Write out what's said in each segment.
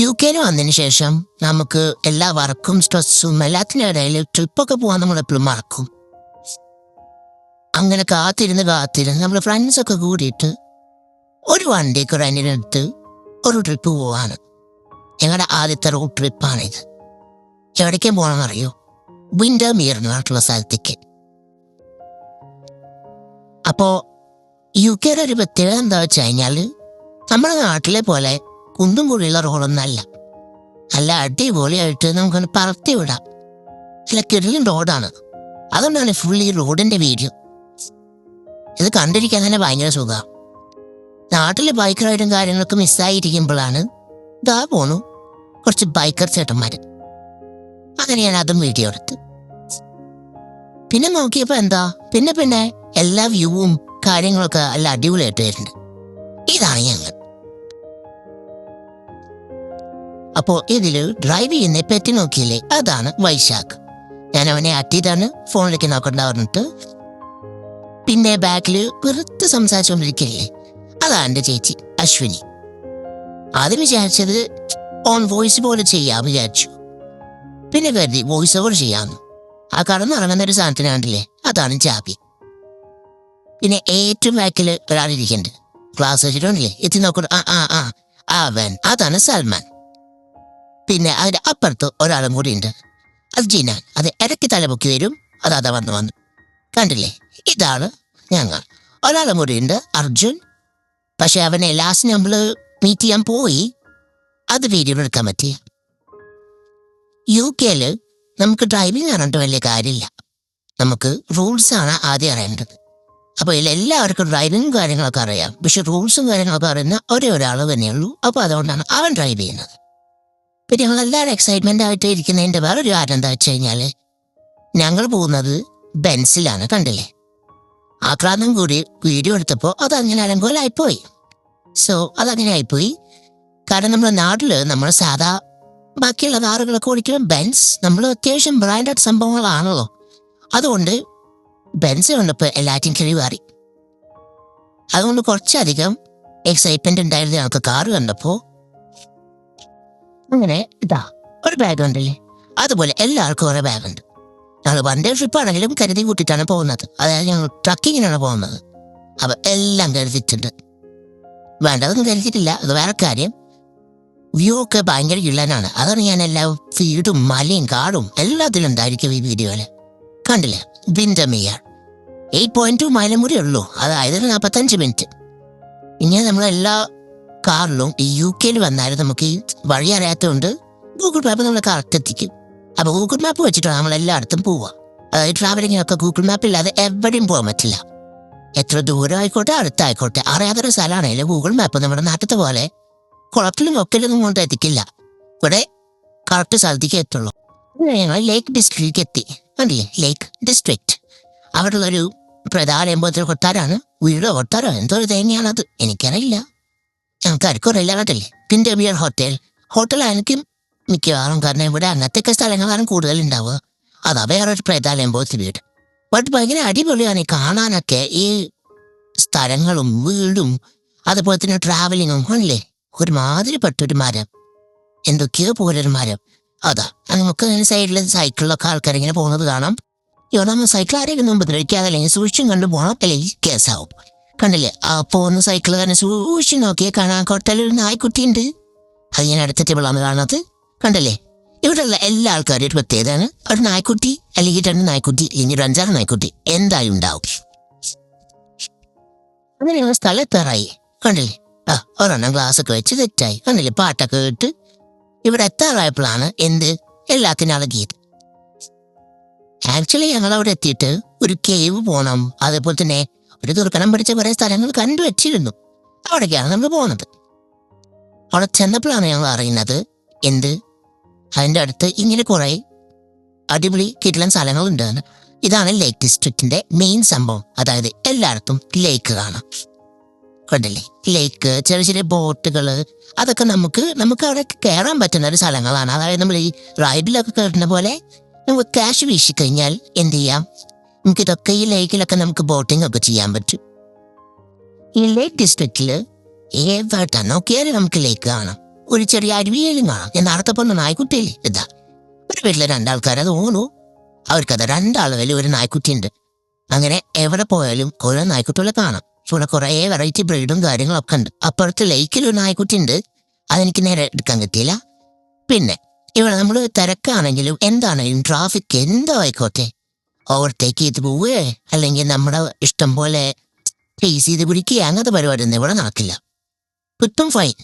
UK വന്നതിന് ശേഷം നമുക്ക് എല്ലാ വർക്കും സ്ട്രെസ്സും എല്ലാത്തിനിടയിൽ ട്രിപ്പൊക്കെ പോകാൻ നമ്മളെപ്പോഴും മറക്കും. അങ്ങനെ കാത്തിരുന്ന് നമ്മൾ ഫ്രണ്ട്സൊക്കെ കൂടിയിട്ട് ഒരു വണ്ടിയൊക്കെ റെന്റിനെടുത്ത് ഒരു ട്രിപ്പ് പോവാണ്. ഞങ്ങളുടെ ആദ്യത്തെ റോഡ് ട്രിപ്പാണിത്. എവിടേക്കും പോകണമെന്നറിയോ? വിൻഡർമീർ എന്ന് പറഞ്ഞിട്ടുള്ള സ്ഥലത്തേക്ക്. അപ്പോൾ UK ഒരു പ്രത്യേകത എന്താ വെച്ച് കഴിഞ്ഞാൽ നമ്മുടെ നാട്ടിലെ പോലെ കുണ്ടും കുഴിയുള്ള റോഡൊന്നല്ല. നല്ല അടിപൊളിയായിട്ട് നമുക്കൊന്ന് പറത്തി വിടാം. നല്ല കിടലൻ റോഡാണ്. അതുകൊണ്ടാണ് ഫുൾ ഈ റോഡിൻ്റെ വീഡിയോ. ഇത് കണ്ടിരിക്കാൻ തന്നെ ഭയങ്കര സുഖമാണ്. നാട്ടിലെ ബൈക്ക് റൈഡും കാര്യങ്ങളൊക്കെ മിസ്സായിരിക്കുമ്പോഴാണ് ഇതാ പോണു കുറച്ച് ബൈക്കർ ചേട്ടന്മാർ. അങ്ങനെ ഞാൻ അതും വീഡിയോ എടുത്ത് പിന്നെ നോക്കിയപ്പോൾ എന്താ പിന്നെ എല്ലാ വ്യൂവും കാര്യങ്ങളൊക്കെ നല്ല അടിപൊളിയായിട്ട് വരുന്നുണ്ട്. ഇതാണ് ഞങ്ങൾ. അപ്പോൾ ഇതിൽ ഡ്രൈവ് ചെയ്യുന്ന പെറ്റി നോക്കിയില്ലേ, അതാണ് വൈശാഖ്. ഞാൻ അവനെ ആറ്റിയതാണ് ഫോണിലേക്ക് നോക്കണ്ട പറഞ്ഞിട്ട്. പിന്നെ ബാക്കിൽ വെറുതെ സംസാരിച്ചുകൊണ്ടിരിക്കില്ലേ, അതാണ് എൻ്റെ ചേച്ചി അശ്വിനി. ആദ്യം വിചാരിച്ചത് ഓൺ വോയിസ് പോലെ ചെയ്യാമെന്ന് വിചാരിച്ചു. പിന്നെ കരുതി വോയിസ് ഓവർ ചെയ്യാമെന്ന്. ആ കടന്നിറങ്ങുന്ന ഒരു സാധനത്തിന് കണ്ടില്ലേ, അതാണ് ചാപ്പി. പിന്നെ ഏറ്റവും ബാക്കിൽ ഒരാളിരിക്കുന്നുണ്ട്, ക്ലാസ് വെച്ചിട്ടുണ്ടല്ലേ, എത്തി നോക്കണം. അവൻ അതാണ് സൽമാൻ. പിന്നെ അതിൻ്റെ അപ്പുറത്ത് ഒരാളും കൂടി ഉണ്ട്, അത് ജിനാൻ. അത് ഇടയ്ക്ക് തലപൊക്കി വരും, അതാ വന്നു കണ്ടില്ലേ. ഇതാണ് ഞങ്ങൾ. ഒരാളും കൂടി ഉണ്ട്, അർജുൻ. പക്ഷെ അവനെ ലാസ്റ്റ് നമ്മൾ മീറ്റ് ചെയ്യാൻ പോയി, അത് വീഡിയോ എടുക്കാൻ പറ്റി. UK നമുക്ക് ഡ്രൈവിംഗ് അറിഞ്ഞിട്ട് വലിയ കാര്യമില്ല. നമുക്ക് റൂൾസാണ് ആദ്യം അറിയേണ്ടത്. അപ്പോൾ ഇതിലെല്ലാവർക്കും ഡ്രൈവിംഗ് കാര്യങ്ങളൊക്കെ അറിയാം. പക്ഷെ റൂൾസും കാര്യങ്ങളൊക്കെ അറിയുന്ന ഒരാൾ തന്നെയുള്ളൂ. അപ്പോൾ അതുകൊണ്ടാണ് അവൻ ഡ്രൈവ് ചെയ്യുന്നത്. പിന്നെ ഞങ്ങളെല്ലാവരും എക്സൈറ്റ്മെൻ്റ് ആയിട്ട് ഇരിക്കുന്നതിൻ്റെ വേറൊരു കാരണം എന്താ വെച്ച് കഴിഞ്ഞാൽ ഞങ്ങൾ പോകുന്നത് ബെൻസിലാണ്. കണ്ടില്ലേ, ആക്രാന്തം കൂടി വീഡിയോ എടുത്തപ്പോൾ അതങ്ങനെ അലങ്കോലായിപ്പോയി. അതങ്ങനെ ആയിപ്പോയി. കാരണം നമ്മുടെ നാട്ടിൽ നമ്മൾ സാധാ ബാക്കിയുള്ള കാറുകളൊക്കെ ഓടിക്കുമ്പോൾ ബെൻസ് നമ്മൾ അത്യാവശ്യം ബ്രാൻഡഡ് സംഭവങ്ങളാണല്ലോ. അതുകൊണ്ട് ബെൻസ് കണ്ടപ്പോൾ എല്ലാറ്റിനും കിഴിവാറി. അതുകൊണ്ട് കുറച്ചധികം എക്സൈറ്റ്മെൻ്റ് ഉണ്ടായിരുന്നു ഞങ്ങൾക്ക് കാറ് കണ്ടപ്പോൾ. അങ്ങനെ ഇതാ ഒരു ബാഗ് ഉണ്ടല്ലേ, അതുപോലെ എല്ലാവർക്കും ഓരോ ബാഗുണ്ട്. ഞങ്ങൾ വൺ ഡേ ട്രിപ്പാണെങ്കിലും കരുതി കൂട്ടിയിട്ടാണ് പോകുന്നത്. അതായത് ഞങ്ങൾ ട്രക്കിങ്ങിനാണ് പോകുന്നത്. അപ്പോൾ എല്ലാം കരുതിയിട്ടുണ്ട്. വേണ്ടതൊന്നും കരുതിയിട്ടില്ല, അത് വേറെ കാര്യം. വ്യൂ ഒക്കെ ഭയങ്കര ഇള്ളനാണ്. അതാണ് ഞാൻ എല്ലാ ഫീൽഡും മലയും കാടും എല്ലാത്തിലും ഉണ്ടായിരിക്കും ഈ വീഡിയോയിൽ. കണ്ടില്ലേ, വിൻഡർമീർ 8.2 മൈലും കൂടി ഉള്ളൂ, അതായത് 45 മിനിറ്റ്. ഇങ്ങനെ നമ്മളെല്ലാ കാറിലും ഈ UK വന്നാലും നമുക്ക് ഈ വഴി അറിയാത്തതുകൊണ്ട് ഗൂഗിൾ മാപ്പ് നമ്മൾ കറക്റ്റ് എത്തിക്കും. അപ്പോൾ ഗൂഗിൾ മാപ്പ് വെച്ചിട്ടാണ് നമ്മൾ എല്ലായിടത്തും പോവുക. അതായത് ട്രാവലിങ്ങിനൊക്കെ ഗൂഗിൾ മാപ്പ് ഇല്ലാതെ എവിടെയും പോകാൻ പറ്റില്ല. എത്ര ദൂരം ആയിക്കോട്ടെ അടുത്തായിക്കോട്ടെ, അറിയാത്തൊരു സ്ഥലമാണെങ്കിലും ഗൂഗിൾ മാപ്പ് നമ്മുടെ നാട്ടിലത്തെ പോലെ കുളത്തിലും ഒക്കലൊന്നും കൊണ്ട് എത്തിക്കില്ല. ഇവിടെ കറക്റ്റ് സ്ഥലത്തേക്ക് എത്തുള്ളൂ. ഞങ്ങൾ ലേക്ക് ഡിസ്ട്രിക്റ്റിലേക്ക് എത്തി. കണ്ടില്ലേ, ലേക്ക് ഡിസ്ട്രിക്റ്റ്. അവിടെയുള്ളൊരു പ്രധാന എമ്പോഴത്തെ കൊട്ടാരാണ്. വീടോ കൊട്ടാരോ എന്തോ ഒരു തേങ്ങയാണത്, എനിക്കറിയില്ല. ഞങ്ങൾക്ക് ആർക്കും അറിയില്ല. കേട്ടില്ലേ, വിൻഡർമീർ ഹോട്ടലായിരിക്കും മിക്കവാറും. കാരണം ഇവിടെ അങ്ങനത്തെയൊക്കെ സ്ഥലങ്ങളാണ് കൂടുതലുണ്ടാവുക. അതാ വേറൊരു പ്രധാനമ്പോഴത്തെ വീട്. ബട്ട് ഭയങ്കര അടിപൊളിയാണ് കാണാനൊക്കെ. ഈ സ്ഥലങ്ങളും വീടും അതുപോലെ തന്നെ ട്രാവലിങ്ങും അല്ലേ. ഒരുമാതിരിപ്പെട്ടൊരു മരം, എന്തൊക്കെയോ പോലൊരു മരം. അതാ നമുക്ക് സൈഡിൽ സൈക്കിളിലൊക്കെ ആൾക്കാരിങ്ങനെ പോകുന്നത് കാണാം. നമ്മൾ സൈക്കിൾ ആരെങ്കിലും മുമ്പ് ഉപദ്രവിക്കാതെ അല്ലെങ്കിൽ സൂക്ഷിച്ചും കണ്ടു പോകണം, അല്ലെങ്കിൽ കേസാവും. കണ്ടില്ലേ, ആ പോകുന്ന സൈക്കിൾ തന്നെ സൂക്ഷിച്ച് നോക്കിയേ കാണാൻ കൊട്ടലൊരു നായ്ക്കുട്ടിയുണ്ട്. അത് ഞാൻ അടുത്ത ടേബിളാണ് കാണുന്നത്. കണ്ടല്ലേ, ഇവിടെയുള്ള എല്ലാ ആൾക്കാരും ഒരു പ്രത്യേകതയാണ്. ഒരു നായ്ക്കുട്ടി അല്ലെങ്കിൽ 2 നായ്ക്കുട്ടി അല്ലെങ്കിൽ 5-6 നായ്ക്കുട്ടി എന്തായാലും ഉണ്ടാവും. അങ്ങനെ സ്ഥലത്തേറായി. കണ്ടില്ലേ, ഒരെണ്ണം ഗ്ലാസ്സൊക്കെ വെച്ച് തെറ്റായി. കണ്ടില്ലേ, പാട്ടൊക്കെ കേട്ട് ഇവിടെ എത്താറായപ്പോഴാണ് എല്ലാത്തിനും അളകിയത്. ആക്ച്വലി ഞങ്ങൾ അവിടെ എത്തിയിട്ട് ഒരു കേവ് പോകണം, അതേപോലെ തന്നെ ഒരു ദുർഘടം പിടിച്ച കുറേ സ്ഥലങ്ങൾ കണ്ടുവച്ചിരുന്നു. അവിടേക്കാണ് നമ്മൾ പോകുന്നത്. അവിടെ ചെന്നപ്പോഴാണ് ഞങ്ങൾ അറിയുന്നത് അതിൻ്റെ അടുത്ത് ഇങ്ങനെ കുറേ അടിപൊളി കിടിലൻ സ്ഥലങ്ങളുണ്ടെന്ന്. ഇതാണ് ലേക്ക് ഡിസ്ട്രിക്റ്റിൻ്റെ മെയിൻ സംഭവം. അതായത് എല്ലായിടത്തും ലേക്ക് കാണാം. കണ്ടില്ലേ, ലേക്ക്, ചെറിയ ചെറിയ ബോട്ടുകൾ, അതൊക്കെ നമുക്ക് അവിടെ കയറാൻ പറ്റുന്ന ഒരു സ്ഥലങ്ങളാണ്. അതായത് നമ്മൾ ഈ റൈഡിലൊക്കെ കയറുന്ന പോലെ നമുക്ക് ക്യാഷ് വീശിക്കഴിഞ്ഞാൽ എന്ത് ചെയ്യാം, നമുക്കിതൊക്കെ ഈ ലേക്കിലൊക്കെ നമുക്ക് ബോട്ടിംഗ് ഒക്കെ ചെയ്യാൻ പറ്റും. ഈ ലേക്ക് ഡിസ്ട്രിക്റ്റിൽ എവിടെ നോക്കിയാലും നമുക്ക് ലേക്ക് കാണാം. ഒരു ചെറിയ അരുവിയിലും കാണാം. ഞാൻ നേരത്തെ പറഞ്ഞ നായ്ക്കുട്ടിയില്ലേ ഇതാ. ഒരു വീട്ടിലെ രണ്ടാൾക്കാരത് തോന്നുന്നു. അവർക്കത് രണ്ടാളുകളിൽ ഒരു നായ്ക്കുട്ടിയുണ്ട്. അങ്ങനെ എവിടെ പോയാലും ഓരോ നായ്ക്കുട്ടികളെ കാണാം. ഇവിടെ കുറേ വെറൈറ്റി ബ്രീഡും കാര്യങ്ങളൊക്കെ ഉണ്ട്. അപ്പുറത്ത് ലേക്കിലൊരു നായ്ക്കുട്ടിയുണ്ട്. അതെനിക്ക് നേരെ എടുക്കാൻ കിട്ടിയില്ല. പിന്നെ ഇവിടെ നമ്മൾ തിരക്കാണെങ്കിലും എന്താണെങ്കിലും ട്രാഫിക് എന്തോ ആയിക്കോട്ടെ, ഓവർടേക്ക് ചെയ്ത് പോവുകയെ അല്ലെങ്കിൽ നമ്മുടെ ഇഷ്ടം പോലെ ചേസ് ചെയ്ത് പിടിക്കുക അങ്ങനത്തെ പരിപാടിയൊന്നും ഇവിടെ നടക്കില്ല. കുത്തും ഫൈൻ.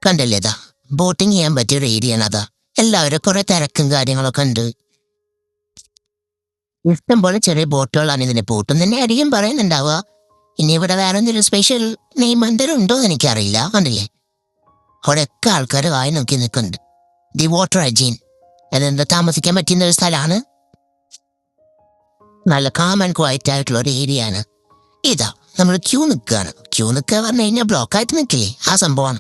കണ്ടല്ലേ ഇതാ, ബോട്ടിങ് ചെയ്യാൻ പറ്റിയ ഒരു ഏരിയ ആണ്. അതാ എല്ലാവരും കുറെ തിരക്കും കാര്യങ്ങളൊക്കെ ഉണ്ട്. ഇഷ്ടം പോലെ ചെറിയ ബോട്ടുകളാണ് ഇതിനെ. ബോട്ടും തന്നെ ആയിരിക്കും പറയുന്നുണ്ടാവുക. ഇനി ഇവിടെ വേറെ എന്തെങ്കിലും സ്പെഷ്യൽ നെയിം എന്തെങ്കിലും ഉണ്ടോ എന്ന് എനിക്കറിയില്ല. കണ്ടില്ലേ, അവിടെയൊക്കെ ആൾക്കാർ വായി നോക്കി നിൽക്കുന്നുണ്ട്. ദി വാട്ടർ അജീൻ അതെന്താ താമസിക്കാൻ പറ്റുന്ന ഒരു സ്ഥലമാണ്. നല്ല കാം ആൻഡ് ക്വയറ്റ് ആയിട്ടുള്ള ഒരു ഏരിയ ആണ്. ഇതാ നമ്മൾ ക്യൂ നിൽക്കുകയാണ്. ക്യൂ നിൽക്കുക പറഞ്ഞു കഴിഞ്ഞാൽ ബ്ലോക്കായിട്ട് നിൽക്കില്ലേ, ആ സംഭവമാണ്.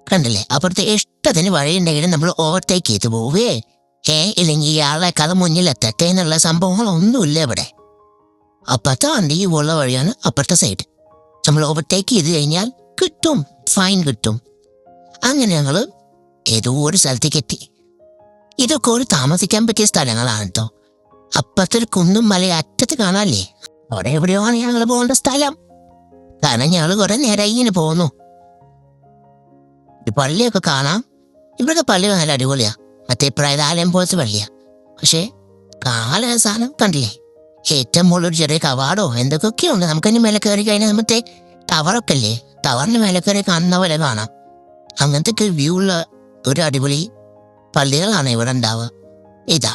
കണ്ടില്ലേ, അപ്പുറത്തെ ഇഷ്ടത്തിന് വഴിയുണ്ടെങ്കിലും നമ്മൾ ഓവർടേക്ക് ചെയ്ത് പോവേ ഇല്ലെങ്കിൽ ഇയാളെ കഥ മുന്നിലെത്തട്ടെ എന്നുള്ള സംഭവങ്ങളൊന്നുമില്ല ഇവിടെ. അപ്പുറത്തെ വണ്ടി ഉള്ള വഴിയാണ് അപ്പുറത്തെ സൈഡ്. നമ്മൾ ഓവർടേക്ക് ചെയ്ത് കഴിഞ്ഞാൽ കിട്ടും, ഫൈൻ കിട്ടും. അങ്ങനെ ഞങ്ങൾ ഏതോ ഒരു സ്ഥലത്തേക്ക് എത്തി. ഇതൊക്കെ ഒരു താമസിക്കാൻ പറ്റിയ സ്ഥലങ്ങളാണ് കേട്ടോ. അപ്പുറത്തെ ഒരു കുന്നും മലയും അറ്റത്ത് കാണാല്ലേ, അവിടെ എവിടെയാണ് ഞങ്ങൾ പോകേണ്ട സ്ഥലം. കാരണം ഞങ്ങൾ കുറെ നേരമായി ഇങ്ങനെ പോകുന്നു. ഈ പള്ളിയൊക്കെ കാണാം. ഇവിടുത്തെ പള്ളി നല്ല അടിപൊളിയാ. മറ്റേ പ്രേതാലയം പോലത്തെ പള്ളിയാ. പക്ഷേ കാല സാധനം കണ്ടില്ലേ, ഏറ്റവും മുകളിലൊരു ചെറിയ കവാടോ എന്തൊക്കെയോ ഉണ്ട്. നമുക്കതിന് മേലെ കയറി കഴിഞ്ഞാൽ മറ്റേ ടവറൊക്കെ അല്ലേ, ടവറിന് മേലെ കയറി കാണുന്ന പോലെ കാണാം. അങ്ങനത്തെ വ്യൂ ഉള്ള ഒരു അടിപൊളി പള്ളികളാണ് ഇവിടെ ഉണ്ടാവുക. ഇതാ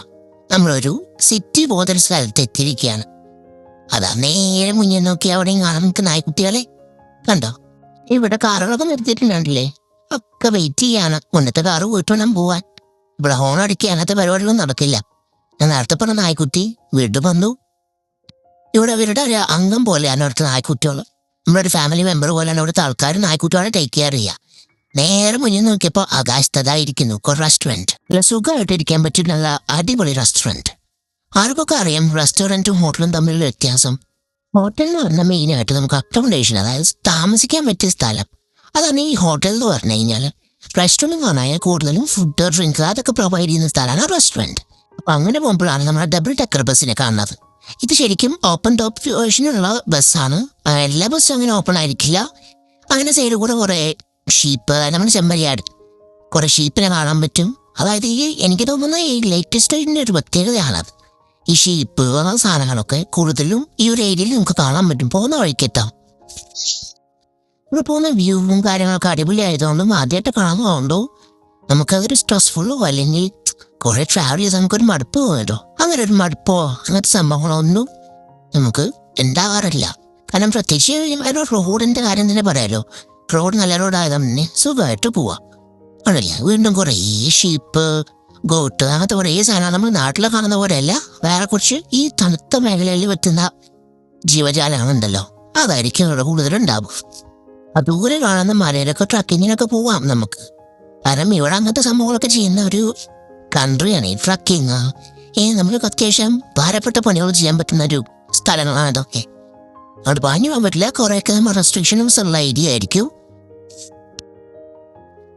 നമ്മളൊരു സിറ്റി പോലത്തെ സ്ഥലത്ത് എത്തിയിരിക്കുകയാണ്. അതാ നേരെ മുന്നിൽ നോക്കി അവിടെയും കാണാൻ നമുക്ക് നായ്ക്കുട്ടികളെ കണ്ടോ. ഇവിടെ കാറുകളൊക്കെ നിർത്തിയിട്ടുണ്ടല്ലേ, ഒക്കെ വെയിറ്റ് ചെയ്യാണ്. മുന്നത്തെ കാറ് പോയിട്ട് വേണം പോവാൻ. ഇവിടെ ഹോൺ അടിക്കുക അങ്ങനത്തെ പരിപാടികളൊന്നും നടക്കില്ല. ഞാൻ നേരത്തെ പറഞ്ഞ നായ്ക്കുട്ടി വീണ്ടും വന്നു. ഇവിടെ ഇവരുടെ ഒരു അംഗം പോലെയാണ് അവിടുത്തെ നായ്ക്കുട്ടികൾ. നമ്മളൊരു ഫാമിലി മെമ്പർ പോലെയാണ് ഇവിടുത്തെ ആൾക്കാർ നായ്ക്കുട്ടികളെ ടേക്ക് കെയർ ചെയ്യുക. നേരെ മുന്നിൽ നോക്കിയപ്പോൾ ആകാശത്തതായിരിക്കുന്നു ഒരു റെസ്റ്റോറൻറ്റ്. നല്ല സുഖമായിട്ടിരിക്കാൻ പറ്റും, നല്ല അടിപൊളി റെസ്റ്റോറൻറ്റ്. ആർക്കൊക്കെ അറിയാം റെസ്റ്റോറൻറ്റും ഹോട്ടലും തമ്മിലുള്ള വ്യത്യാസം. ഹോട്ടൽ എന്ന് പറഞ്ഞാൽ മെയിനായിട്ട് നമുക്ക് അക്കോമഡേഷൻ, അതായത് താമസിക്കാൻ പറ്റിയ സ്ഥലം. അതാണ് ഈ ഹോട്ടൽ എന്ന് പറഞ്ഞു കഴിഞ്ഞാൽ. റെസ്റ്റോറൻറ്റ് എന്ന് പറഞ്ഞാൽ കൂടുതലും ഫുഡ് ഡ്രിങ്ക് അതൊക്കെ പ്രൊവൈഡ് ചെയ്യുന്ന സ്ഥലമാണ് റെസ്റ്റോറൻറ്റ്. അപ്പം അങ്ങനെ പോകുമ്പോഴാണ് നമ്മുടെ ഡബിൾ ഡെക്കർ ബസ്സിനെ കാണുന്നത്. ഇത് ശരിക്കും ഓപ്പൺ ടോപ്പ് വേർഷനുള്ള ബസ്സാണ്. എല്ലാ ബസ്സും അങ്ങനെ ഓപ്പൺ ആയിരിക്കില്ല. അങ്ങനെ സൈഡിൽ കൂടെ കുറേ ഷീപ്പ്, നമ്മുടെ ചെമ്പരിയാട് കുറേ ഷീപ്പിനെ കാണാൻ പറ്റും. അതായത് ഈ എനിക്ക് തോന്നുന്ന ഈ ലേറ്റസ്റ്റ് ഒരു പ്രത്യേകതയാണത്. ഈ ഷീപ്പ് സാധനങ്ങളൊക്കെ കൂടുതലും ഈ ഒരു ഏരിയയിൽ നമുക്ക് കാണാൻ പറ്റും. പോകുന്ന വഴിക്കെത്താം. ഇവിടെ പോകുന്ന വ്യൂവും കാര്യങ്ങളൊക്കെ അടിപൊളിയായതുകൊണ്ടും ആദ്യമായിട്ട് കാണുന്നതുകൊണ്ടോ നമുക്കതൊരു സ്ട്രെസ്ഫുള്ളോ അല്ലെങ്കിൽ കുറെ ട്രാവൽ ചെയ്ത് നമുക്കൊരു മടുപ്പ് തോന്നിട്ടോ. അങ്ങനെ ഒരു മടുപ്പോ അങ്ങനത്തെ സംഭവങ്ങളൊന്നും നമുക്ക് ഉണ്ടാകാറില്ല. കാരണം പ്രത്യേകിച്ച് റോഡിന്റെ കാര്യം തന്നെ പറയാലോ. റോഡ് നല്ല റോഡായത് തന്നെ സുഖമായിട്ട് പോവാം ആണല്ലേ. വീണ്ടും കുറേ ഷീപ്പ്, ഗോട്ട് അങ്ങനത്തെ കുറേ സാധനം നമ്മൾ നാട്ടിൽ കാണുന്ന പോലെയല്ല. വേറെ കുറച്ച് ഈ തണുത്ത മേഖലയിൽ പറ്റുന്ന ജീവജാലങ്ങളുണ്ടല്ലോ, അതായിരിക്കും ഇവിടെ കൂടുതലുണ്ടാവും. ദൂരെ കാണുന്ന മലയിലൊക്കെ ട്രക്കിങ്ങിനൊക്കെ പോവാം നമുക്ക്. കാരണം ഇവിടെ അങ്ങനത്തെ സംഭവങ്ങളൊക്കെ ചെയ്യുന്ന ഒരു കൺട്രിയാണ് ഈ ട്രക്കിങ്. നമ്മൾക്ക് അത്യാവശ്യം ഭാരപ്പെട്ട പണികൾ ചെയ്യാൻ പറ്റുന്ന ഒരു സ്ഥലങ്ങളാണ് ഇതൊക്കെ. അത് പറഞ്ഞു പോകാൻ പറ്റില്ല. കുറേയൊക്കെ റെസ്ട്രിക്ഷൻസ് ഉള്ള ഏരിയ ആയിരിക്കും.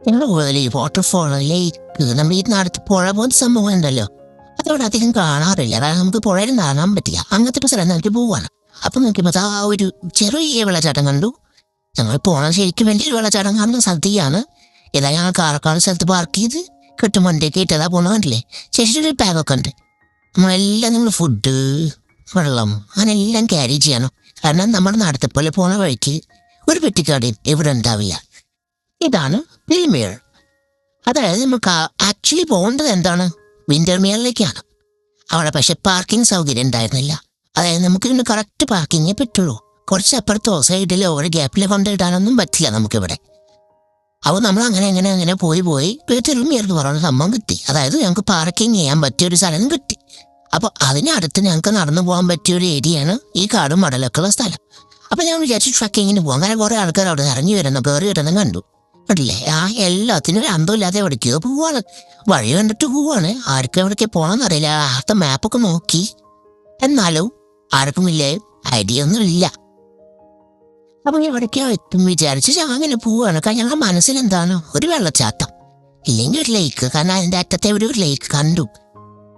ഞങ്ങൾ കൂടുതൽ ഈ വാട്ടർഫോൾ, ലേക്ക്, നമ്മൾ ഈ നാടത്ത് പുഴ പോലത്തെ സംഭവം ഉണ്ടല്ലോ, അതവിടെ അധികം കാണാറില്ല. കാരണം നമുക്ക് പുഴയിൽ കാണാൻ പറ്റില്ല. അങ്ങനത്തെ ഒരു സ്ഥലം നമുക്ക് പോവാണ്. അപ്പം നോക്കിയപ്പോൾ ആ ഒരു ചെറിയ വെള്ളച്ചാട്ടം കണ്ടു. ഞങ്ങൾ പോകണം ശരിക്കും വലിയൊരു വെള്ളച്ചാട്ടം കാണുന്ന സ്ഥലത്തെയാണ്. ഏതാ ഞങ്ങൾ കാറക്കാട് സ്ഥലത്ത് പാർക്ക് ചെയ്ത് കെട്ടുമണ്ടേക്ക് ഇട്ടതാ പോകുന്ന കണ്ടില്ലേ. ശേഷിച്ചൊരു ബാഗൊക്കെ ഉണ്ട്. നമ്മൾ ഫുഡ്, വെള്ളം അങ്ങനെ എല്ലാം ക്യാരി ചെയ്യണം. കാരണം നമ്മുടെ നാടത്തെ പോലെ പോകുന്ന വഴിക്ക് ഒരു പെട്ടിക്കടയും ഇവിടെ ഉണ്ടാവില്ല. ഇതാണ് വിൽമേർ. അതായത് നമുക്ക് ആക്ച്വലി പോകേണ്ടത് എന്താണ്, വിന്റർമേറിലേക്കാണ്. അവിടെ പക്ഷെ പാർക്കിംഗ് സൗകര്യം ഉണ്ടായിരുന്നില്ല. അതായത് നമുക്ക് ഇന്ന് കറക്റ്റ് പാർക്കിങ്ങേ പറ്റുള്ളൂ. കുറച്ച് അപ്പുറത്തോ സൈഡിലോ ഒരു ഗ്യാപ്പിൽ കൊണ്ടിടാനൊന്നും പറ്റില്ല നമുക്കിവിടെ. അപ്പോൾ നമ്മൾ അങ്ങനെ പോയി വിൽമേർ എന്ന് പറയുന്ന സംഭവം കിട്ടി. അതായത് ഞങ്ങൾക്ക് പാർക്കിംഗ് ചെയ്യാൻ പറ്റിയൊരു സ്ഥലം കിട്ടി. അപ്പോൾ അതിനടുത്ത് ഞങ്ങൾക്ക് നടന്നു പോകാൻ പറ്റിയൊരു ഏരിയയാണ് ഈ കാടും മടലൊക്കെ ഉള്ള സ്ഥലം. അപ്പോൾ ഞാൻ വിചാരിച്ചു ട്രക്കിങ്ങിന് പോകാം. അങ്ങനെ കുറേ ആൾക്കാർ അവിടെ ഇറങ്ങി വരുന്നു, കയറി വരുന്നു കണ്ടു. കണ്ടില്ലേ, എല്ലാത്തിനും ഒരു അന്തമില്ലാതെ എവിടേക്കോ പോവാണ്. വഴി കണ്ടിട്ട് പോവാണ്. ആർക്കും എവിടേക്ക് പോകണമെന്നറിയില്ല. ആർത്തെ മാപ്പൊക്കെ നോക്കി, എന്നാലും ആർക്കും ഇല്ലേ ഐഡിയ ഒന്നും ഇല്ല. അപ്പൊ എവിടേക്കോ എത്തും വിചാരിച്ച് ഞാൻ അങ്ങനെ പോവാണ്. കാരണം ഞങ്ങളുടെ മനസ്സിലെന്താണ് ഒരു വെള്ളച്ചാട്ടം ഇല്ലെങ്കിൽ ഒരു ലേക്ക്. കാരണം അതിൻ്റെ അറ്റത്തെ ഒരു ലേക്ക് കണ്ടു.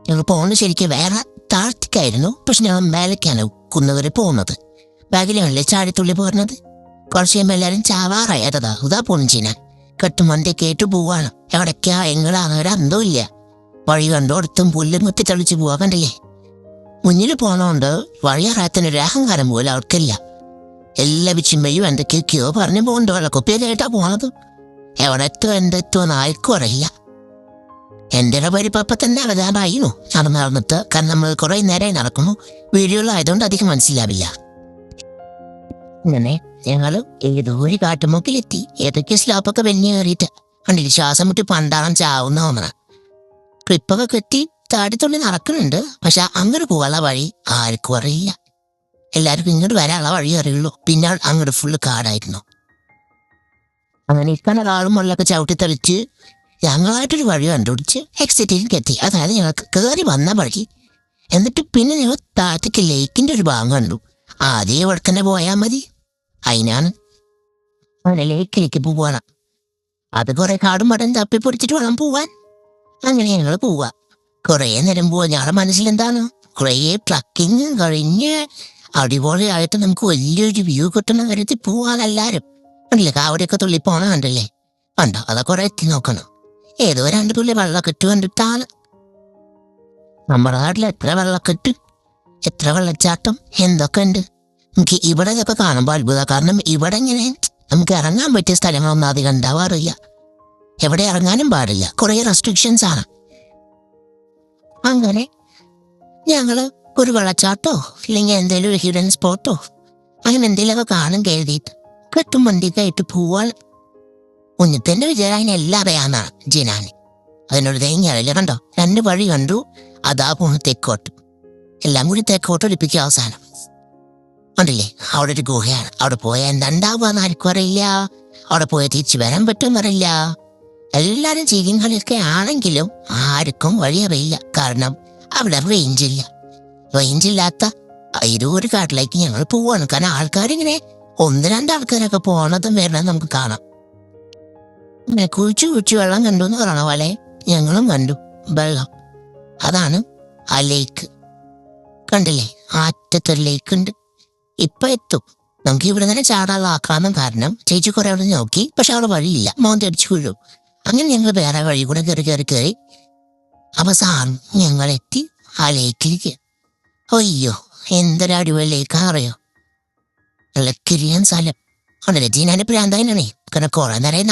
ഞങ്ങൾ പോകുന്നത് ശരിക്കും വേറെ താഴ്ത്തിക്കായിരുന്നു. പക്ഷെ ഞങ്ങൾ മേലേക്കാണ് കുന്നുകറി പോകുന്നത്. ബാഗിലല്ലേ ചാടിത്തുള്ളി പോരുന്നത്. കുറച്ച് കഴിയുമ്പോൾ എല്ലാവരും ചാവാറായതാ. ഇതാ പൊഞ്ചിനാൻ കെട്ടുമന്തി കേട്ടു പോവാണ്. എവിടേക്കാ എങ്ങളാണ് ഒരു അന്തവും ഇല്ല. വഴി കണ്ടോടത്തും പുല്ലും കുത്തി തെളിച്ച് പോവാ. കണ്ടില്ലേ, മുന്നിൽ പോണോണ്ട് വഴി അറിയാത്തതിനൊരു അഹങ്കാരം പോലും അവർക്കില്ല. എല്ലാ വിച്ചുമ്പയും എന്തൊക്കെയൊക്കെയോ പറഞ്ഞു പോകണ്ടോ. വെള്ളക്കുപ്പിയിലായിട്ടാ പോണത്. എവിടെ എത്തുമോ എന്തെത്തുമെന്ന് ആർക്കും അറിയില്ല. എൻ്റെ പരിപ്പ തന്നെ അവതാറായിരുന്നു നടന്നിട്ട്. കാരണം നമ്മൾ കുറെ നേരമായി നടക്കുന്നു. വീഡിയോയിലായതുകൊണ്ട് അധികം മനസ്സിലാവില്ല. അങ്ങനെ ഞങ്ങൾ ഏതോ ഒരു കാട്ടുമുക്കിലെത്തി. ഏതൊക്കെ സ്ലോപ്പൊക്കെ വലിഞ്ഞ് കയറിയിട്ട് കണ്ടില്ല, ശ്വാസം മുട്ടി പണ്ടാളം ചാവുന്ന തോന്നണ. ക്ലിപ്പൊക്കെ കെട്ടി താടിത്തുള്ളി നടക്കുന്നുണ്ട്. പക്ഷെ അങ്ങോട്ട് പോകാനുള്ള വഴി ആർക്കും അറിയില്ല. എല്ലാവർക്കും ഇങ്ങോട്ട് വരാനുള്ള വഴി അറിയുള്ളൂ. പിന്നെ അങ്ങോട്ട് ഫുള്ള് കാടായിരുന്നു. അങ്ങനെ ഇരിക്കാൻ ഒരാളും മുള്ളൊക്കെ ചവിട്ടി തെളിച്ച് ഞങ്ങളായിട്ടൊരു വഴി കണ്ടുപിടിച്ച് എക്സിറ്റിലേക്ക് എത്തി. അതായത് ഞങ്ങൾക്ക് കയറി വന്ന വഴി. എന്നിട്ട് പിന്നെ ഞങ്ങൾ താഴത്തേക്ക് ലേക്കിൻ്റെ ഒരു ഭാഗം കണ്ടു. ആദ്യം ഇവിടെ തന്നെ പോയാൽ മതി. അതിനാണ് അങ്ങനെ ലേക്കിലേക്ക് പോവാണ്. അത് കുറെ കാടും മടം തപ്പി പൊടിച്ചിട്ട് വേണം പോവാൻ. അങ്ങനെ ഞങ്ങൾ പോവാ. കുറേ നേരം പോവാ. ഞങ്ങളുടെ മനസ്സിലെന്താണ്, കുറേ ട്രക്കിങ് കഴിഞ്ഞ് അടിപൊളിയായിട്ട് നമുക്ക് വലിയൊരു വ്യൂ കിട്ടുന്ന കാര്യത്തിൽ പോവാനെല്ലാരും കണ്ടില്ലേ. കാവടിയൊക്കെ തുള്ളി പോണ കണ്ടില്ലേ. കണ്ടോ, അതൊക്കെ കുറെ എത്തി നോക്കണം. ഏതോ 2 തുള്ളി വെള്ളക്കെട്ട് കണ്ടിട്ടാണ്. നമ്മുടെ നാട്ടിൽ എത്ര വെള്ളക്കെട്ട്, എത്ര വെള്ളച്ചാട്ടം, എന്തൊക്കെ ഉണ്ട്. നമുക്ക് ഇവിടെ ഇതൊക്കെ കാണുമ്പോൾ അത്ഭുതം. കാരണം ഇവിടെ ഇങ്ങനെ നമുക്ക് ഇറങ്ങാൻ പറ്റിയ സ്ഥലങ്ങളൊന്നും അധികം ഉണ്ടാവാറില്ല. എവിടെ ഇറങ്ങാനും പാടില്ല, കുറേ റെസ്ട്രിക്ഷൻസ് ആണ്. അങ്ങനെ ഞങ്ങള് ഒരു വെള്ളച്ചാട്ടോ ഇല്ലെങ്കിൽ എന്തെങ്കിലും ഒരു ഹിഡൻ സ്പോട്ടോ അങ്ങനെ എന്തെങ്കിലുമൊക്കെ കാണും കരുതിയിട്ട് കെട്ടും വണ്ടിക്കായിട്ട് പോവാൻ. കുഞ്ഞിത്തന്റെ വിചാരം അതിനെല്ലാം അറിയാന്നാണ് ജിനാന്. അതിനോട് തേങ്ങയല്ല. കണ്ടോ, 2 വഴി കണ്ടു. അതാ പോണ തെക്കോട്ട്. എല്ലാം കൂടി തെക്കോട്ട് ഒലിപ്പിക്കുക. അവസാനം കണ്ടില്ലേ, അവിടെ ഒരു ഗുഹയാണ്. അവിടെ പോയാൽ എന്താണ്ടാവുകയെന്ന് ആർക്കും അറിയില്ല. അവിടെ പോയാൽ തിരിച്ചു വരാൻ പറ്റുമെന്നറിയില്ല. എല്ലാവരും ചീരിയും കളിയൊക്കെ ആണെങ്കിലും ആർക്കും വഴി അറിയില്ല. കാരണം അവിടെ റേഞ്ചില്ലാത്ത ഒരു കാട്ടിലേക്ക് ഞങ്ങൾ പോവാണ്. കാരണം ആൾക്കാരിങ്ങനെ 1-2 ആൾക്കാരൊക്കെ പോണതും വരണം നമുക്ക് കാണാം. അങ്ങനെ കുഴിച്ചു വെള്ളം കണ്ടു എന്ന് പറയണ പോലെ ഞങ്ങളും കണ്ടു വെള്ളം. അതാണ് ആ ലേക്ക്. കണ്ടില്ലേ, അറ്റത്തൊരു ലേക്ക് ഉണ്ട്. ഇപ്പൊ എത്തും. നമുക്ക് ഇവിടെ തന്നെ ചാടാനുള്ള ആക്രാന്തം കാരണം ചേച്ചി കുറെ അവിടെ നോക്കി. പക്ഷെ അവിടെ വഴിയില്ല, മോന്തടിച്ചു വീഴും. അങ്ങനെ ഞങ്ങൾ വേറെ വഴി കൂടെ കയറി അവസാനം ഞങ്ങൾ എത്തി ആ ലേക്കിലേക്ക്. അയ്യോ, എന്തൊരു അടിപൊളി ലേക്കാ അറിയോ. നല്ല കിരിയൻ സ്ഥലം. അവിടെ ജീനാന്റെ പ്രാന്താനാണേ. കാരണം കുറെ നേരം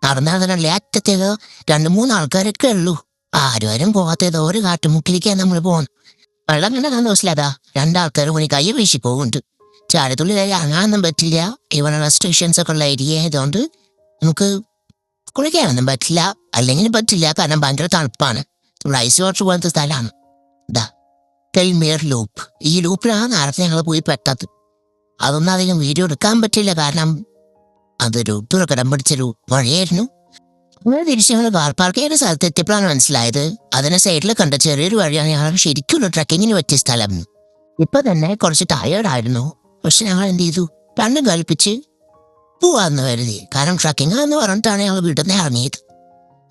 നടന്നല്ലേ അറ്റത്തേക്ക് 2-3 ആൾക്കാരൊക്കെ ഉള്ളൂ. ആരും പോകാത്ത ഏതോ ഒരു കാട്ടുമുക്കിലേക്കാണ് നമ്മൾ പോകുന്നത്. വെള്ളം കണ്ടാൽ സന്തോഷമില്ലാതാ. 2 ആൾക്കാർ കൂടി കൈ വീശി പോകുന്നുണ്ട്. ചാടിത്തുള്ളി ഇറങ്ങാനൊന്നും പറ്റില്ല. ഇവിടെ റെസ്ട്രിക്ഷൻസ് ഒക്കെ ഉള്ള ഏരിയ ആയതുകൊണ്ട് നമുക്ക് കുളിക്കാനൊന്നും പറ്റില്ല. അല്ലെങ്കിൽ പറ്റില്ല, കാരണം ഭയങ്കര തണുപ്പാണ്. ഐസ് വാട്ടർ പോലത്തെ സ്ഥലമാണ്. കെൽമേർ ലൂപ്പ്. ഈ ലൂപ്പിലാണ് നേരത്തെ ഞങ്ങൾ പോയി പെട്ടത്. അതൊന്നും അധികം വീഡിയോ എടുക്കാൻ പറ്റില്ല, കാരണം അതൊരു തുറക്കടം പിടിച്ചൊരു വഴിയായിരുന്നു. അങ്ങനെ തിരിച്ച് ഞങ്ങൾ കാർ പാർക്ക് ചെയ്യുന്ന സ്ഥലത്ത് എത്തിയപ്പോഴാണ് മനസ്സിലായത് അതിന്റെ സൈഡിൽ കണ്ട ചെറിയൊരു വഴിയാണ് ഞങ്ങൾ ശരിക്കുള്ള ട്രക്കിങ്ങിന് പറ്റിയ സ്ഥലം. ഇപ്പൊ തന്നെ കുറച്ച് ടയേർഡായിരുന്നു. പക്ഷെ ഞങ്ങൾ എന്ത് ചെയ്തു, രണ്ടും കൽപ്പിച്ച് പോവാന്ന് കരുതി. കാരണം ട്രക്കിങ് എന്ന് പറഞ്ഞിട്ടാണ് ഞങ്ങൾ വീട്ടിൽ നിന്ന് ഇറങ്ങിയത്.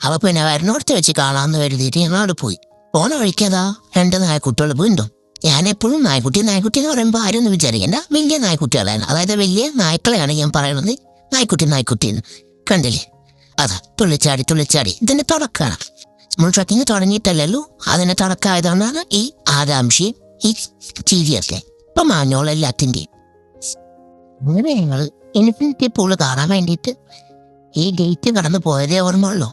അപ്പൊ പിന്നെ വരുന്നോടത്ത് വെച്ച് കാണാമെന്ന് കരുതിയിട്ട് ഞങ്ങളവിടെ പോയി. പോണ വഴിക്കതാ 2 നായ്ക്കുട്ടികൾ വീണ്ടും. ഞാനെപ്പോഴും നായ്ക്കുട്ടി എന്ന് പറയുമ്പോൾ ആരും ഒന്നും വിചാരിക്കണ്ട, വലിയ നായ്ക്കുട്ടികളാണ്. അതായത് വലിയ നായ്ക്കളെയാണ് ഞാൻ പറയുന്നത്. നായ്ക്കുട്ടി എന്ന് കണ്ടില്ലേ. അതാ തുള്ളിച്ചാടി ഇതിന്റെ തുടക്കാണ്. നമ്മൾ ട്രക്കിങ് തുടങ്ങിയിട്ടല്ലല്ലോ, അതിന്റെ തുടക്കമായതുകൊണ്ടാണ് ഈ ആകാംക്ഷയും ഈ ചിരിയൊക്കെ. ഇപ്പൊ മാഞ്ഞോളെല്ലാത്തിൻ്റെയും. അങ്ങനെ ഞങ്ങൾ ഇൻഫിനിറ്റി പൂള് കാണാൻ വേണ്ടിയിട്ട് ഈ ഗേറ്റ് കടന്നു പോയതേ ഓർമ്മയുള്ളൂ.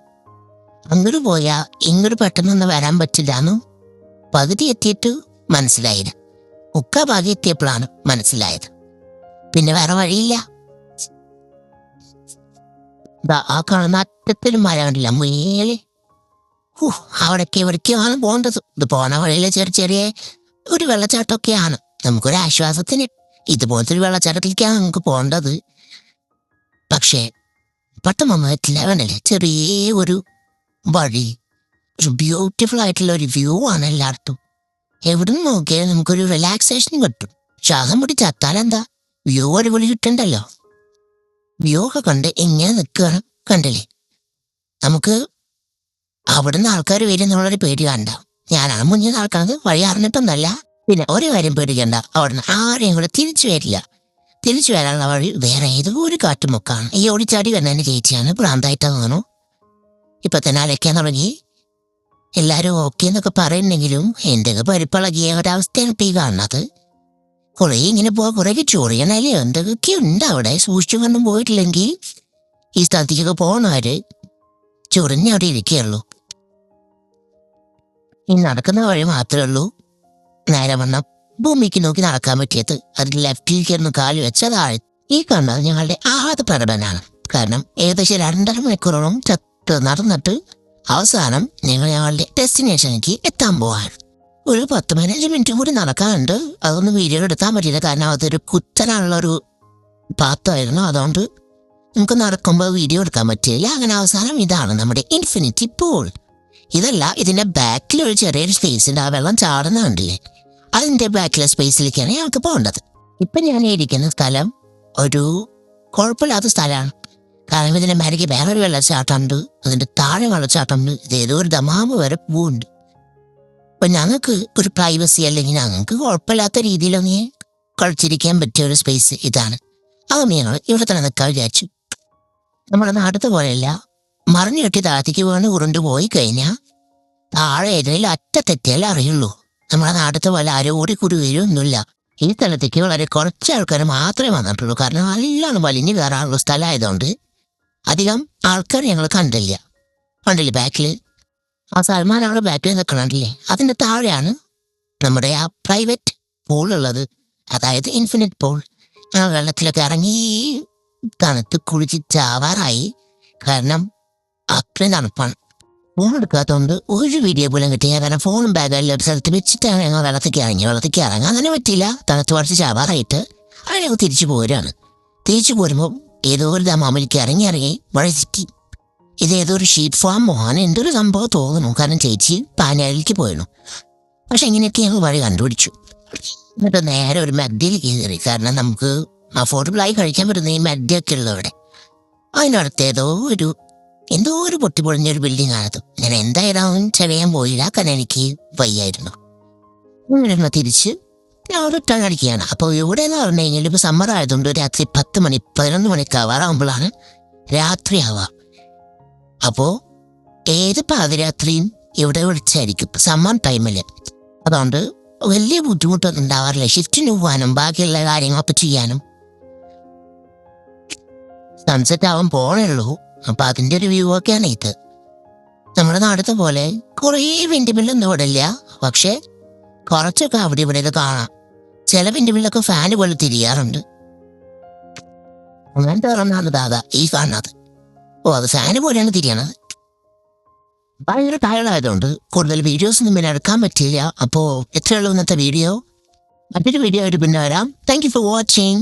അങ്ങോട്ട് പോയാ ഇങ്ങോട്ട് പെട്ടെന്നൊന്നും വരാൻ പറ്റില്ലാന്നു പകുതി എത്തിയിട്ട് മനസ്സിലായത്. ഭാഗം എത്തിയപ്പോഴാണ് മനസ്സിലായത്. പിന്നെ വേറെ വഴിയില്ല. ആ കാണുന്ന അറ്റത്തിൽ മഴ കണ്ടില്ല, മേലെ. എവിടേക്കാണ് പോകേണ്ടത്. ഇത് പോണ വഴിയിലെ ചെറിയ ഒരു വെള്ളച്ചാട്ടമൊക്കെയാണ്. നമുക്കൊരു ആശ്വാസത്തിന് ഇതുപോലത്തെ ഒരു വെള്ളച്ചാട്ടത്തിലേക്കാണ് നമുക്ക് പോകേണ്ടത്. പക്ഷേ പെട്ടെന്നൊന്നും എത്തില്ല. വേണ്ടല്ലേ, ചെറിയ ഒരു വഴി, ഒരു ബ്യൂട്ടിഫുൾ ആയിട്ടുള്ള ഒരു വ്യൂ ആണ് എല്ലായിടത്തും. എവിടെ നിന്ന് നോക്കിയാലും നമുക്കൊരു റിലാക്സേഷൻ കിട്ടും. ശ്വാസം മുടി ചത്താലെന്താ, വ്യൂ അടിപൊളി കിട്ടണ്ടല്ലോ. വ്യൂ ഒക്കെ കണ്ട് എങ്ങനെ നിൽക്കുകയാണ് കണ്ടില്ലേ. നമുക്ക് അവിടുന്ന് ആൾക്കാർ വരും എന്നുള്ളൊരു പേടി കണ്ട. ഞാനാണ് മുന്നിൽ നടക്കുന്നത്, വഴി അറിഞ്ഞിട്ടൊന്നല്ല. പിന്നെ ഒരു കാര്യം പേടിക്കണ്ട, അവിടുന്ന് ആരെയും കൂടെ തിരിച്ചു വരില്ല. തിരിച്ചു വരാനുള്ള വഴി വേറെ ഏതോ ഒരു കാട്ടുമുക്കാണ്. ഈ ഓടിച്ചാടി വരുന്നതിന് ചേച്ചിയാണ് ഭ്രാന്തായിട്ട് തോന്നുന്നു. ഇപ്പൊ തന്നെ അലയ്ക്കാൻ തുടങ്ങി. എല്ലാരും ഓക്കെ എന്നൊക്കെ പറയുന്നെങ്കിലും എൻ്റെ പരിപ്പളകിയ ഒരവസ്ഥയാണ് ഇപ്പൊ ഈ കാണുന്നത്. കുറെ ഇങ്ങനെ പോവാ, കുറെ ചൊറിയണല്ലേ എന്തൊക്കെ ഉണ്ട് അവിടെ. സൂക്ഷിച്ചു കണ്ടും പോയിട്ടില്ലെങ്കിൽ ഈ സ്ഥലത്തേക്കൊക്കെ പോകണവര് ചൊറിഞ്ഞവിടെ ഇരിക്കുകയുള്ളൂ. ഈ നടക്കുന്ന വഴി മാത്രമേ ഉള്ളൂ നേരെ വണ്ണം ഭൂമിക്ക് നോക്കി നടക്കാൻ പറ്റിയത്. അതിൽ ലെഫ്റ്റിലേക്ക് ഒന്ന് കാല് വെച്ചതാഴെ. ഈ കാണുന്നത് ഞങ്ങളുടെ ആഹ്ലാദ പ്രകടനാണ്. കാരണം ഏകദേശം 2.5 മണിക്കൂറോളം നടന്നിട്ട് അവസാനം ഞങ്ങളുടെ ഡെസ്റ്റിനേഷനിലേക്ക് എത്താൻ പോവാൻ ഒരു 10-15 മിനിറ്റ് കൂടി നടക്കാനുണ്ട്. അതൊന്നും വീഡിയോ എടുക്കാൻ പറ്റില്ല, കാരണം അതൊരു കുത്തനാനുള്ളൊരു പാത്രമായിരുന്നു. അതുകൊണ്ട് നമുക്ക് നടക്കുമ്പോൾ വീഡിയോ എടുക്കാൻ പറ്റില്ല. അങ്ങനെ അവസാനം ഇതാണ് നമ്മുടെ ഇൻഫിനിറ്റി പൂൾ. ഇതല്ല, ഇതിന്റെ ബാക്കിൽ ഒരു ചെറിയൊരു സ്പേസിന്റെ ആ വെള്ളം ചാടുന്ന കണ്ടില്ലേ, അതിന്റെ ബാക്കിലെ സ്പേസിലേക്കാണ് ഞങ്ങൾക്ക് പോകേണ്ടത്. ഇപ്പൊ ഞാൻ ഇരിക്കുന്ന സ്ഥലം ഒരു കുഴപ്പമില്ലാത്ത സ്ഥലമാണ്. കാരണം ഇതിന്റെ മേലേക്ക് വേറൊരു വെള്ളച്ചാട്ടമുണ്ട്, അതിന്റെ താഴെ വെള്ളച്ചാട്ടമുണ്ട്, ഇതേതോ ഒരു ദമാമ് വരെ പൂവുണ്ട്. അപ്പൊ ഞങ്ങൾക്ക് ഒരു പ്രൈവസി അല്ലെങ്കിൽ ഞങ്ങൾക്ക് കുഴപ്പമില്ലാത്ത രീതിയിലൊന്നും കളിച്ചിരിക്കാൻ പറ്റിയ ഒരു സ്പേസ് ഇതാണ്. അതൊന്നും ഞങ്ങൾ ഇവിടെ തന്നെ നിൽക്കാൻ വിചാരിച്ചു. നമ്മുടെ നാട്ടിലത്തെ പോലെയല്ല, മറിഞ്ഞു കെട്ടി താഴത്തേക്ക് വീണ് ഉരുണ്ടു പോയി കഴിഞ്ഞാൽ താഴെ ഏതെങ്കിലും അറ്റത്തെറ്റിയാലേ അറിയുള്ളൂ. നമ്മുടെ നാട്ടിലത്തെ പോലെ ആരും ഓടിക്കൂടി വരുമൊന്നുമില്ല. ഈ സ്ഥലത്തേക്ക് വളരെ കുറച്ച് ആൾക്കാർ മാത്രമേ വന്നിട്ടുള്ളൂ. കാരണം നല്ലോണം വലിഞ്ഞു കയറാനുള്ള സ്ഥലമായതുകൊണ്ട് അധികം ആൾക്കാർ ഞങ്ങൾ കണ്ടില്ല. ബാക്കിൽ ആ സൽമാൻ അവിടെ ബാക്കിൽ നിൽക്കണില്ലേ, അതിൻ്റെ താഴെയാണ് നമ്മുടെ ആ പ്രൈവറ്റ് പൂളുള്ളത്, അതായത് ഇൻഫിനിറ്റ് പൂൾ. ആ വെള്ളത്തിലൊക്കെ ഇറങ്ങി തണുത്ത് കുളിച്ച് ചാവാറായി. കാരണം അത്രയും തണുപ്പാണ്. ഫോൺ എടുക്കാത്തതുകൊണ്ട് ഒരു വീഡിയോ പോലും കിട്ടിയ. കാരണം ഫോണും ബാഗെല്ലാം ഒരു സ്ഥലത്ത് വെച്ചിട്ടാണ് ഞങ്ങൾ വെള്ളത്തേക്ക് ഇറങ്ങാൻ തന്നെ പറ്റില്ല. തണുത്ത് കുറച്ച് ചാവാറായിട്ട് ഞങ്ങൾ തിരിച്ചു പോരുകയാണ്. തിരിച്ചു പോരുമ്പോൾ ഏതോ ഒരു ദമാമിലേക്ക് ഇറങ്ങി വഴി തെറ്റി. ഇതേതോ ഒരു ഷീറ്റ് ഫാം പോകാൻ എന്തൊരു സംഭവം തോന്നുന്നു. കാരണം ചേച്ചി പാനയിലേക്ക് പോയിരുന്നു. പക്ഷെ ഇങ്ങനെയൊക്കെ ഞങ്ങൾ വഴി കണ്ടുപിടിച്ചു. എന്നിട്ട് നേരെ ഒരു മദ്യയിൽ കയറി. കാരണം നമുക്ക് അഫോർഡബിളായി കഴിക്കാൻ പറ്റുന്ന ഈ മദ്യമൊക്കെ ഉള്ളവിടെ. അതിനടുത്ത് എന്തോ ഒരു പൊട്ടിപ്പൊളിഞ്ഞൊരു ബിൽഡിംഗ് ആണത്. ഞാൻ എന്തായാലും ചെറിയാൻ പോയില്ല, കാരണം എനിക്ക് വയ്യായിരുന്നു. അങ്ങനെ തിരിച്ച് ഞാൻ റിട്ടേൺ അടിക്കുകയാണ്. അപ്പോൾ ഇവിടെ എന്ന് പറഞ്ഞു കഴിഞ്ഞാൽ ഇപ്പോൾ സമ്മർ ആയതുകൊണ്ട് രാത്രി 10 മണി 11 മണിക്ക് ആവാറാകുമ്പോഴാണ് രാത്രിയാവുക. അപ്പോൾ ഏത് പാതിരാത്രിയും ഇവിടെ വിളിച്ചായിരിക്കും സമ്മർ ടൈമിൽ. അതുകൊണ്ട് വലിയ ബുദ്ധിമുട്ടൊന്നും ഉണ്ടാവാറില്ല ഷിഫ്റ്റിന് പോകാനും ബാക്കിയുള്ള കാര്യങ്ങളൊക്കെ ചെയ്യാനും. സൺസെറ്റ് ആവാൻ പോണേ ഉള്ളൂ. അപ്പം അതിൻ്റെ ഒരു വ്യൂ ഒക്കെയാണ് ഇത്. നമ്മുടെ നാടത്തെ പോലെ കുറേ വിൻഡ്മില്ലൊന്നും ഇവിടെ ഇല്ല, പക്ഷെ കുറച്ചൊക്കെ അവിടെ ഇവിടെ കാണാം. ചില വിൻഡ്മില്ലൊക്കെ ഫാന് പോലെ തിരിയാറുണ്ട്. അങ്ങനത്തെ ഒരെണ്ണമാണ് ദാദാ ഈ കാണുന്നത്. അത് ഫാന് പോലെയാണ് തിരിയണത്. ഭയങ്കര ടയർഡായതുകൊണ്ട് കൂടുതൽ വീഡിയോസ് ഒന്നും പിന്നെ എടുക്കാൻ പറ്റില്ല. അപ്പോൾ എത്രയുള്ളൂ ഇന്നത്തെ വീഡിയോ. മറ്റൊരു വീഡിയോ ആയിട്ട് പിന്നെ വരാം. Thank you for watching.